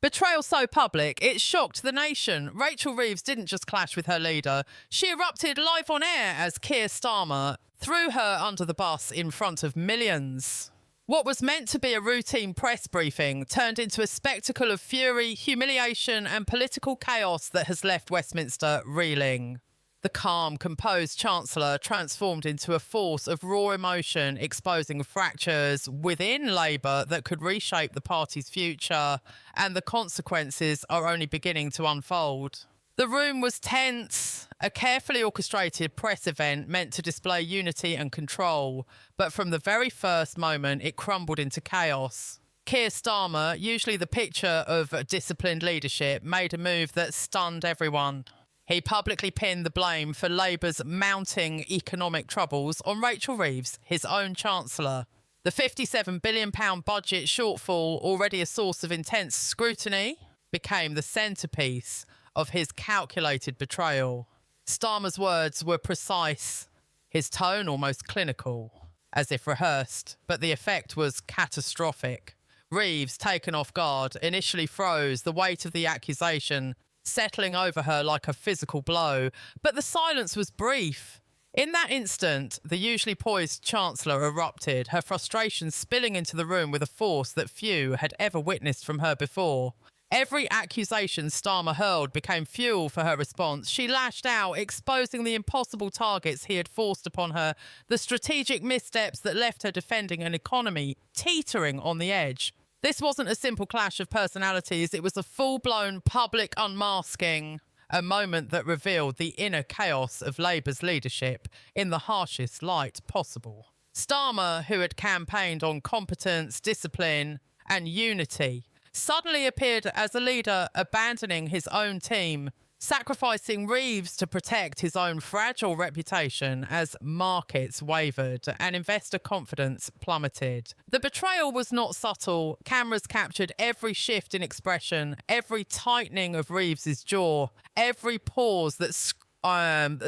Betrayal so public, it shocked the nation. Rachel Reeves didn't just clash with her leader. She erupted live on air as Kier Starmer threw her under the bus in front of millions. What was meant to be a routine press briefing turned into a spectacle of fury, humiliation and political chaos that has left Westminster reeling. The calm, composed Chancellor transformed into a force of raw emotion, exposing fractures within Labour that could reshape the party's future, and the consequences are only beginning to unfold. The room was tense, a carefully orchestrated press event meant to display unity and control, but from the very first moment it crumbled into chaos. Kier Starmer, usually the picture of disciplined leadership, made a move that stunned everyone. He publicly pinned the blame for Labour's mounting economic troubles on Rachel Reeves, his own Chancellor. The £57 billion budget shortfall, already a source of intense scrutiny, became the centrepiece of his calculated betrayal. Starmer's words were precise, his tone almost clinical, as if rehearsed, but the effect was catastrophic. Reeves, taken off guard, initially froze, the weight of the accusation settling over her like a physical blow, but the silence was brief. In that instant, the usually poised Chancellor erupted, her frustration spilling into the room with a force that few had ever witnessed from her before. Every accusation Starmer hurled became fuel for her response. She lashed out, exposing the impossible targets he had forced upon her, the strategic missteps that left her defending an economy teetering on the edge. This wasn't a simple clash of personalities, it was a full-blown public unmasking, a moment that revealed the inner chaos of Labour's leadership in the harshest light possible. Starmer, who had campaigned on competence, discipline and unity, suddenly appeared as a leader abandoning his own team, sacrificing Reeves to protect his own fragile reputation as markets wavered and investor confidence plummeted. The betrayal was not subtle. Cameras captured every shift in expression, every tightening of Reeves's jaw, every pause that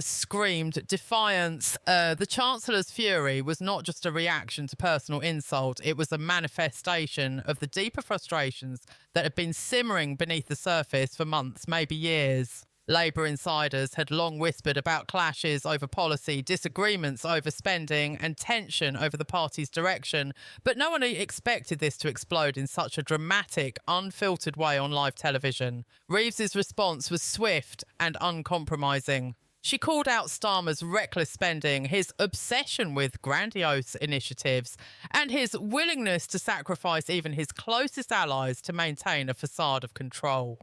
screamed defiance. The Chancellor's fury was not just a reaction to personal insult, it was a manifestation of the deeper frustrations that had been simmering beneath the surface for months, maybe years. Labour insiders had long whispered about clashes over policy, disagreements over spending and tension over the party's direction, but no one expected this to explode in such a dramatic, unfiltered way on live television. Reeves's response was swift and uncompromising. She called out Starmer's reckless spending, his obsession with grandiose initiatives, and his willingness to sacrifice even his closest allies to maintain a facade of control.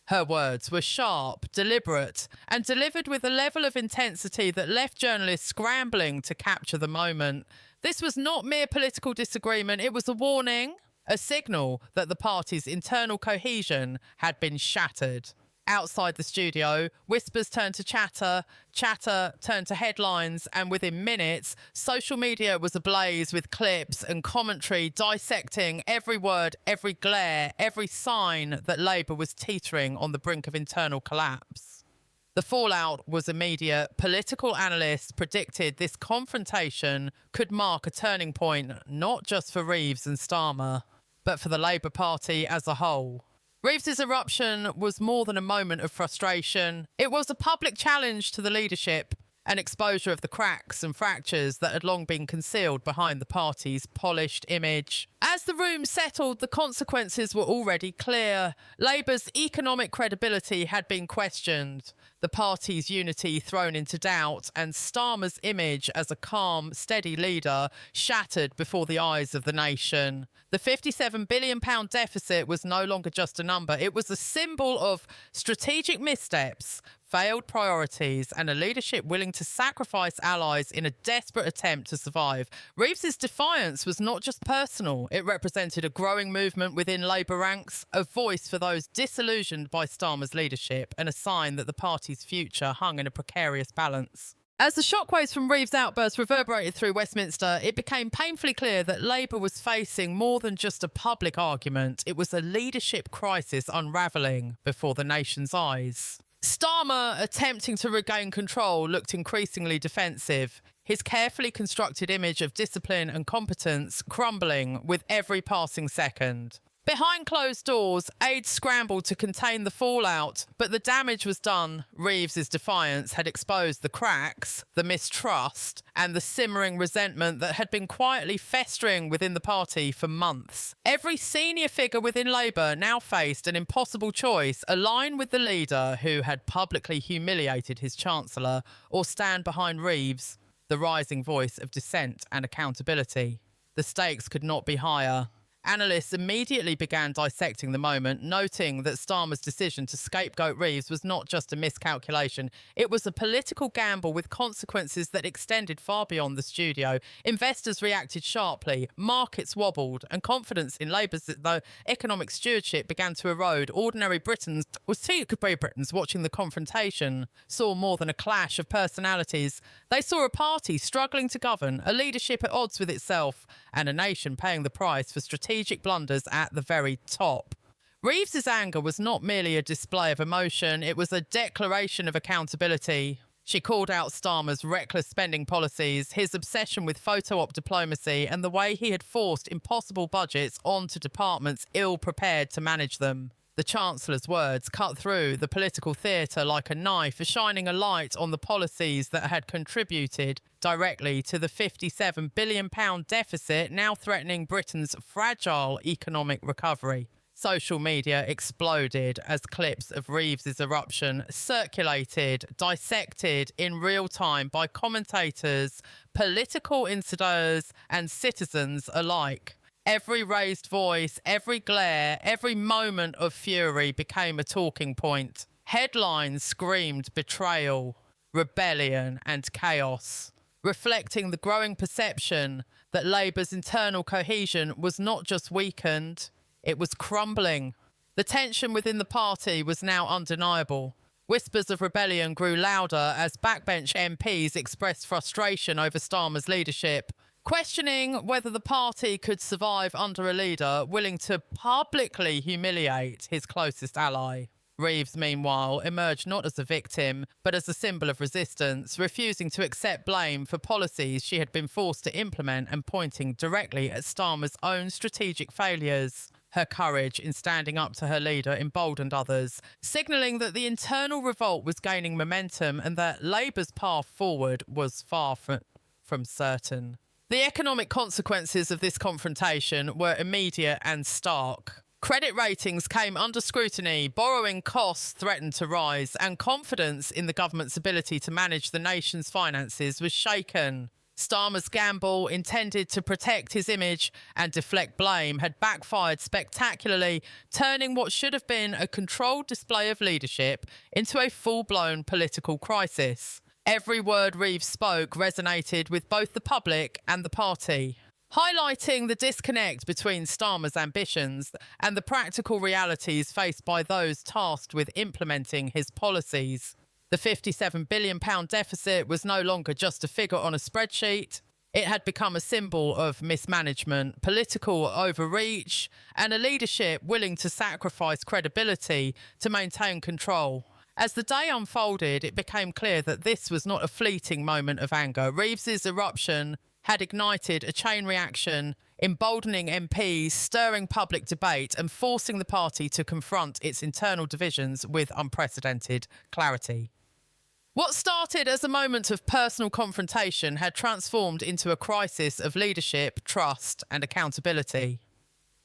Her words were sharp, deliberate, and delivered with a level of intensity that left journalists scrambling to capture the moment. This was not mere political disagreement, it was a warning, a signal that the party's internal cohesion had been shattered. Outside the studio, whispers turned to chatter, chatter turned to headlines, and within minutes, social media was ablaze with clips and commentary dissecting every word, every glare, every sign that Labour was teetering on the brink of internal collapse. The fallout was immediate. Political analysts predicted this confrontation could mark a turning point not just for Reeves and Starmer, but for the Labour Party as a whole. Reeves's eruption was more than a moment of frustration. It was a public challenge to the leadership, an exposure of the cracks and fractures that had long been concealed behind the party's polished image. As the room settled, the consequences were already clear. Labour's economic credibility had been questioned, the party's unity thrown into doubt, and Starmer's image as a calm, steady leader shattered before the eyes of the nation. The £57 billion deficit was no longer just a number. It was a symbol of strategic missteps, failed priorities, and a leadership willing to sacrifice allies in a desperate attempt to survive. Reeves's defiance was not just personal. It represented a growing movement within Labour ranks, a voice for those disillusioned by Starmer's leadership, and a sign that the party's future hung in a precarious balance. As the shockwaves from Reeves' outburst reverberated through Westminster, it became painfully clear that Labour was facing more than just a public argument. It was a leadership crisis unravelling before the nation's eyes. Starmer, attempting to regain control, looked increasingly defensive, his carefully constructed image of discipline and competence crumbling with every passing second. Behind closed doors, aides scrambled to contain the fallout, but the damage was done. Reeves's defiance had exposed the cracks, the mistrust, and the simmering resentment that had been quietly festering within the party for months. Every senior figure within Labour now faced an impossible choice: align with the leader who had publicly humiliated his chancellor, or stand behind Reeves, the rising voice of dissent and accountability. The stakes could not be higher. Analysts immediately began dissecting the moment, noting that Starmer's decision to scapegoat Reeves was not just a miscalculation. It was a political gamble with consequences that extended far beyond the studio. Investors reacted sharply, markets wobbled, and confidence in Labour's economic stewardship began to erode. Ordinary Britons watching the confrontation saw more than a clash of personalities. They saw a party struggling to govern, a leadership at odds with itself, and a nation paying the price for strategic blunders at the very top. Reeves's anger was not merely a display of emotion, it was a declaration of accountability. She called out Starmer's reckless spending policies, his obsession with photo-op diplomacy, and the way he had forced impossible budgets onto departments ill-prepared to manage them. The Chancellor's words cut through the political theatre like a knife, shining a light on the policies that had contributed directly to the £57 billion deficit now threatening Britain's fragile economic recovery. Social media exploded as clips of Reeves's eruption circulated, dissected in real time by commentators, political insiders, and citizens alike. Every raised voice, every glare, every moment of fury became a talking point. Headlines screamed betrayal, rebellion, and chaos, reflecting the growing perception that Labour's internal cohesion was not just weakened, it was crumbling. The tension within the party was now undeniable. Whispers of rebellion grew louder as backbench MPs expressed frustration over Starmer's leadership, questioning whether the party could survive under a leader willing to publicly humiliate his closest ally. Reeves, meanwhile, emerged not as a victim, but as a symbol of resistance, refusing to accept blame for policies she had been forced to implement and pointing directly at Starmer's own strategic failures. Her courage in standing up to her leader emboldened others, signalling that the internal revolt was gaining momentum and that Labour's path forward was far from certain. The economic consequences of this confrontation were immediate and stark. Credit ratings came under scrutiny, borrowing costs threatened to rise, and confidence in the government's ability to manage the nation's finances was shaken. Starmer's gamble, intended to protect his image and deflect blame, had backfired spectacularly, turning what should have been a controlled display of leadership into a full-blown political crisis. Every word Reeves spoke resonated with both the public and the party, highlighting the disconnect between Starmer's ambitions and the practical realities faced by those tasked with implementing his policies. The £57 billion deficit was no longer just a figure on a spreadsheet. It had become a symbol of mismanagement, political overreach, and a leadership willing to sacrifice credibility to maintain control. As the day unfolded, it became clear that this was not a fleeting moment of anger. Reeves's eruption had ignited a chain reaction, emboldening MPs, stirring public debate, and forcing the party to confront its internal divisions with unprecedented clarity. What started as a moment of personal confrontation had transformed into a crisis of leadership, trust, and accountability.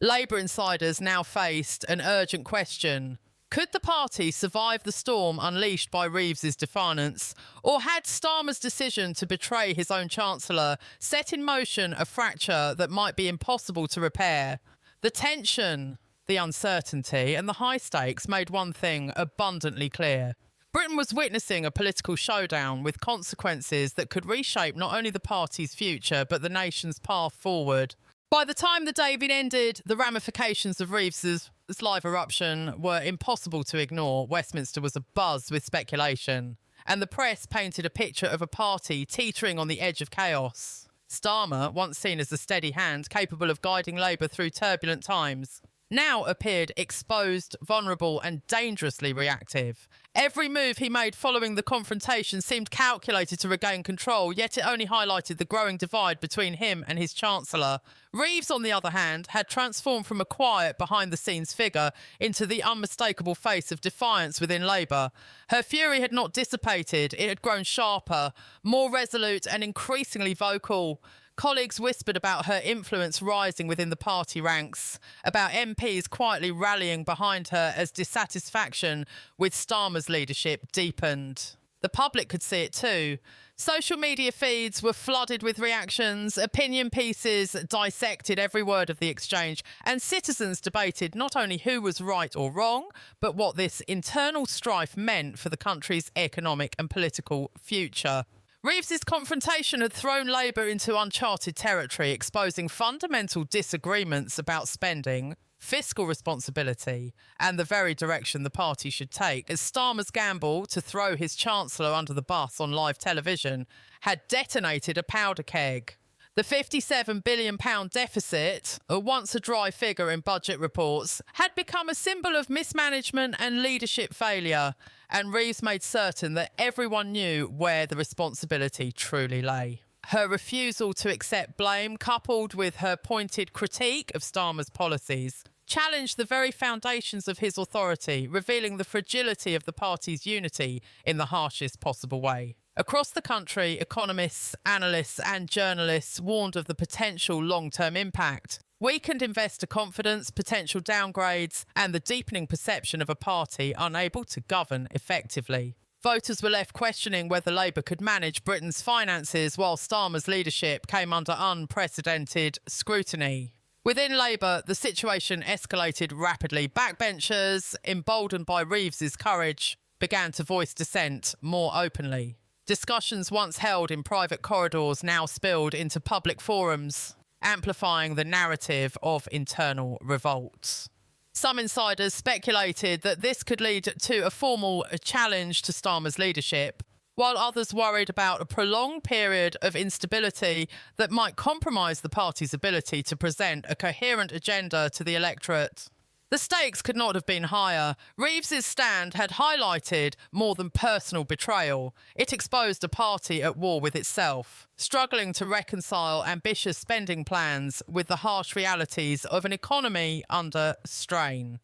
Labour insiders now faced an urgent question. Could the party survive the storm unleashed by Reeves's defiance, or had Starmer's decision to betray his own chancellor set in motion a fracture that might be impossible to repair? The tension, the uncertainty, and the high stakes made one thing abundantly clear. Britain was witnessing a political showdown with consequences that could reshape not only the party's future, but the nation's path forward. By the time the day ended, the ramifications of Reeves's live eruption were impossible to ignore. Westminster was abuzz with speculation, and the press painted a picture of a party teetering on the edge of chaos. Starmer, once seen as a steady hand capable of guiding Labour through turbulent times, now appeared exposed, vulnerable and dangerously reactive. Every move he made following the confrontation seemed calculated to regain control, yet it only highlighted the growing divide between him and his Chancellor. Reeves, on the other hand, had transformed from a quiet, behind-the-scenes figure into the unmistakable face of defiance within Labour. Her fury had not dissipated, it had grown sharper, more resolute and increasingly vocal. Colleagues whispered about her influence rising within the party ranks, about MPs quietly rallying behind her as dissatisfaction with Starmer's leadership deepened. The public could see it too. Social media feeds were flooded with reactions, opinion pieces dissected every word of the exchange, and citizens debated not only who was right or wrong, but what this internal strife meant for the country's economic and political future. Reeves's confrontation had thrown Labour into uncharted territory, exposing fundamental disagreements about spending, fiscal responsibility, and the very direction the party should take, as Starmer's gamble to throw his Chancellor under the bus on live television had detonated a powder keg. The £57 billion deficit, once a dry figure in budget reports, had become a symbol of mismanagement and leadership failure, and Reeves made certain that everyone knew where the responsibility truly lay. Her refusal to accept blame, coupled with her pointed critique of Starmer's policies, challenged the very foundations of his authority, revealing the fragility of the party's unity in the harshest possible way. Across the country, economists, analysts and journalists warned of the potential long-term impact. Weakened investor confidence, potential downgrades and the deepening perception of a party unable to govern effectively. Voters were left questioning whether Labour could manage Britain's finances while Starmer's leadership came under unprecedented scrutiny. Within Labour, the situation escalated rapidly. Backbenchers, emboldened by Reeves's courage, began to voice dissent more openly. Discussions once held in private corridors now spilled into public forums, amplifying the narrative of internal revolts. Some insiders speculated that this could lead to a formal challenge to Starmer's leadership, while others worried about a prolonged period of instability that might compromise the party's ability to present a coherent agenda to the electorate. The stakes could not have been higher. Reeves's stand had highlighted more than personal betrayal. It exposed a party at war with itself, struggling to reconcile ambitious spending plans with the harsh realities of an economy under strain.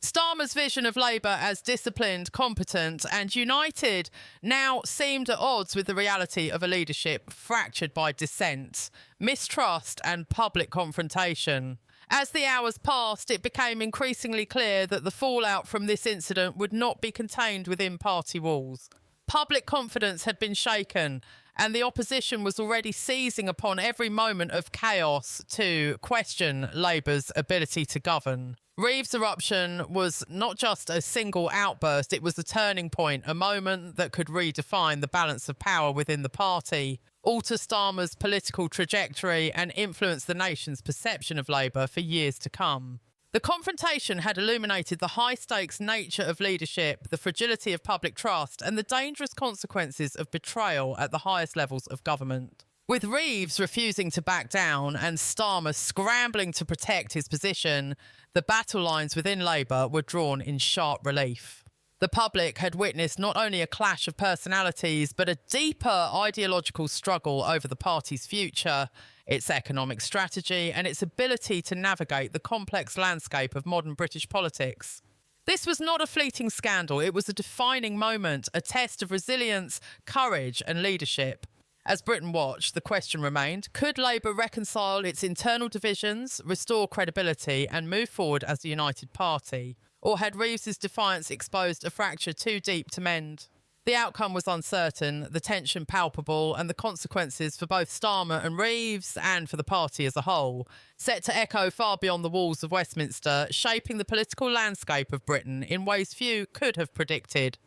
Starmer's vision of Labour as disciplined, competent and united now seemed at odds with the reality of a leadership fractured by dissent, mistrust and public confrontation. As the hours passed, it became increasingly clear that the fallout from this incident would not be contained within party walls. Public confidence had been shaken, and the opposition was already seizing upon every moment of chaos to question Labour's ability to govern. Reeves' eruption was not just a single outburst, it was a turning point, a moment that could redefine the balance of power within the party, alter Starmer's political trajectory and influence the nation's perception of Labour for years to come. The confrontation had illuminated the high-stakes nature of leadership, the fragility of public trust and the dangerous consequences of betrayal at the highest levels of government. With Reeves refusing to back down and Starmer scrambling to protect his position, the battle lines within Labour were drawn in sharp relief. The public had witnessed not only a clash of personalities, but a deeper ideological struggle over the party's future, its economic strategy, and its ability to navigate the complex landscape of modern British politics. This was not a fleeting scandal, it was a defining moment, a test of resilience, courage, and leadership. As Britain watched, the question remained, could Labour reconcile its internal divisions, restore credibility, and move forward as a united party? Or had Reeves's defiance exposed a fracture too deep to mend? The outcome was uncertain, the tension palpable, and the consequences for both Starmer and Reeves, and for the party as a whole, set to echo far beyond the walls of Westminster, shaping the political landscape of Britain in ways few could have predicted.